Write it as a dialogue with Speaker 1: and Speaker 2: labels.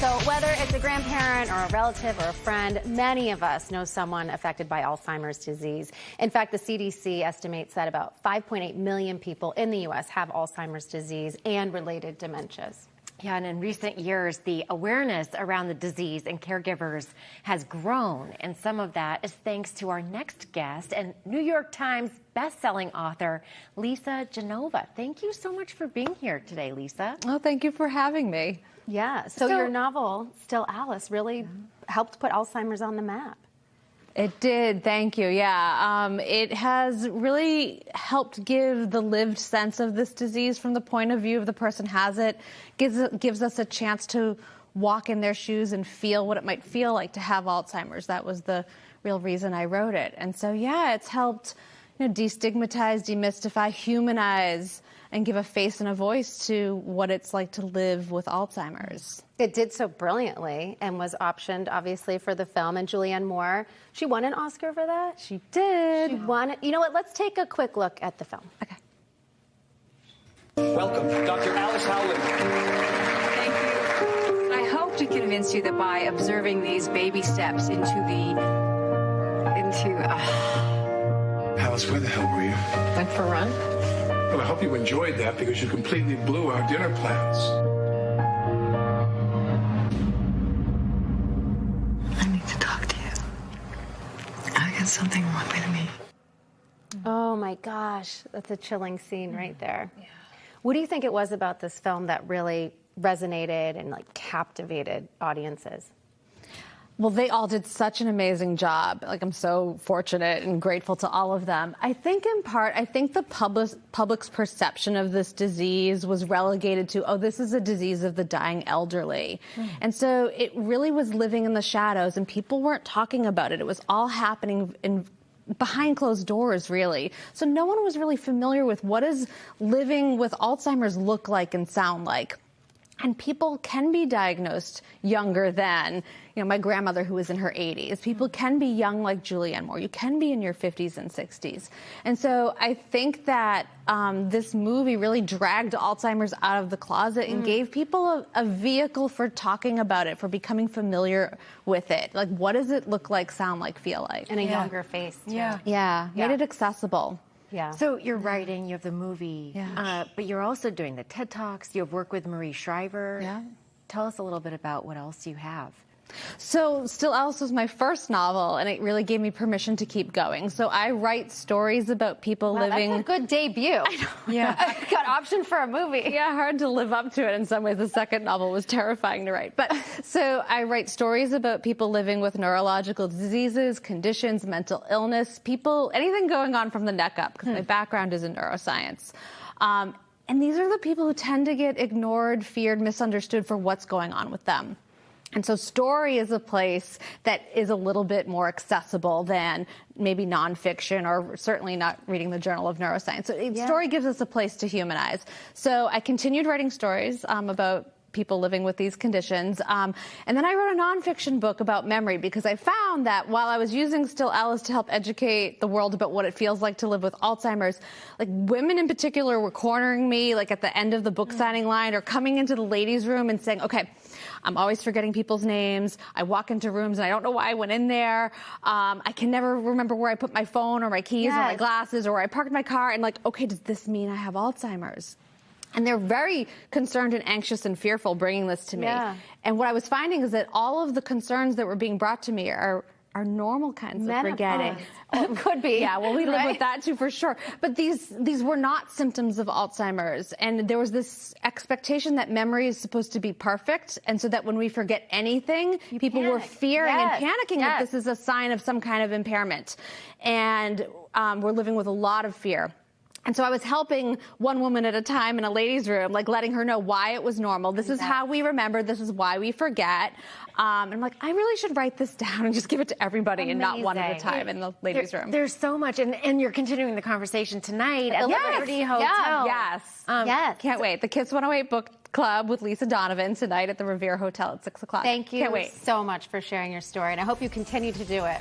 Speaker 1: So whether it's a grandparent or a relative or a friend, many of us know someone affected by Alzheimer's disease. In fact, the CDC estimates that about 5.8 million people in the U.S. have Alzheimer's disease and related dementias.
Speaker 2: Yeah, and in recent years, the awareness around the disease and caregivers has grown. And some of that is thanks to our next guest and New York Times bestselling author, Lisa Genova. Thank you so much for being here today, Lisa.
Speaker 3: Oh, thank you for having me.
Speaker 1: Yeah, so your novel, Still Alice, really helped put Alzheimer's on the map.
Speaker 3: It did, thank you, yeah. It has really helped give the lived sense of this disease from the point of view of the person has it. Gives us a chance to walk in their shoes and feel what it might feel like to have Alzheimer's. That was the real reason I wrote it. And so, yeah, it's helped destigmatize, demystify, humanize, and give a face and a voice to what it's like to live with Alzheimer's.
Speaker 1: It did so brilliantly and was optioned, obviously, for the film. And Julianne Moore, she won an Oscar for that?
Speaker 3: She did.
Speaker 1: She won it. You know what? Let's take a quick look at the film.
Speaker 3: Okay.
Speaker 4: Welcome, Dr. Alice Howland.
Speaker 5: Thank you. I hope to convince you that by observing these baby steps
Speaker 6: Alice, where the hell were you?
Speaker 5: Went for a run.
Speaker 6: Well, I hope you enjoyed that because you completely blew our dinner plans.
Speaker 5: I need to talk to you. I got something wrong with me.
Speaker 1: Oh my gosh, that's a chilling scene right there. Yeah. What do you think it was about this film that really resonated and captivated audiences?
Speaker 3: Well, they all did such an amazing job. I'm so fortunate and grateful to all of them. I think in part, the public's perception of this disease was relegated to, oh, this is a disease of the dying elderly. And so it really was living in the shadows and people weren't talking about it. It was all happening behind closed doors, really. So no one was really familiar with what does living with Alzheimer's look like and sound like. And people can be diagnosed younger than, my grandmother who was in her 80s. People can be young like Julianne Moore. You can be in your 50s and 60s. And so I think that this movie really dragged Alzheimer's out of the closet and gave people a vehicle for talking about it, for becoming familiar with it. What does it look like, sound like, feel like?
Speaker 1: And a younger face, too.
Speaker 3: Yeah, made it accessible.
Speaker 1: Yeah.
Speaker 2: So you're writing, you have the movie, but you're also doing the TED Talks. You have worked with Marie Shriver.
Speaker 3: Yeah.
Speaker 2: Tell us a little bit about what else you have.
Speaker 3: So Still Alice was my first novel, and it really gave me permission to keep going. So I write stories about people living...
Speaker 1: That's a good debut. I know.
Speaker 3: Yeah.
Speaker 1: I got optioned for a movie.
Speaker 3: Yeah, hard to live up to it in some ways. The second novel was terrifying to write. But so I write stories about people living with neurological diseases, conditions, mental illness, anything going on from the neck up, because my background is in neuroscience. And these are the people who tend to get ignored, feared, misunderstood for what's going on with them. And so story is a place that is a little bit more accessible than maybe nonfiction or certainly not reading the Journal of Neuroscience. So story gives us a place to humanize. So I continued writing stories about people living with these conditions. And then I wrote a nonfiction book about memory because I found that while I was using Still Alice to help educate the world about what it feels like to live with Alzheimer's, women in particular were cornering me at the end of the book signing line or coming into the ladies' room and saying, okay, I'm always forgetting people's names. I walk into rooms and I don't know why I went in there. I can never remember where I put my phone or my keys or my glasses or where I parked my car. And okay, does this mean I have Alzheimer's? And they're very concerned and anxious and fearful bringing this to me. Yeah. And what I was finding is that all of the concerns that were being brought to me are normal kinds of forgetting.
Speaker 1: It could be.
Speaker 3: Yeah, well, we live with that too, for sure. But these were not symptoms of Alzheimer's. And there was this expectation that memory is supposed to be perfect. And so that when we forget anything, people were fearing and panicking that this is a sign of some kind of impairment. And we're living with a lot of fear. And so I was helping one woman at a time in a ladies' room, letting her know why it was normal. This is how we remember. This is why we forget. And I'm I really should write this down and just give it to everybody and not one at a time in the ladies' room.
Speaker 2: There's so much. And you're continuing the conversation tonight at the Liberty Hotel.
Speaker 3: Yes. Can't wait. The Kids 108 Book Club with Lisa Donovan tonight at the Revere Hotel at 6 o'clock.
Speaker 1: Thank you
Speaker 3: Can't wait.
Speaker 1: so much for sharing your story. And I hope you continue to do it.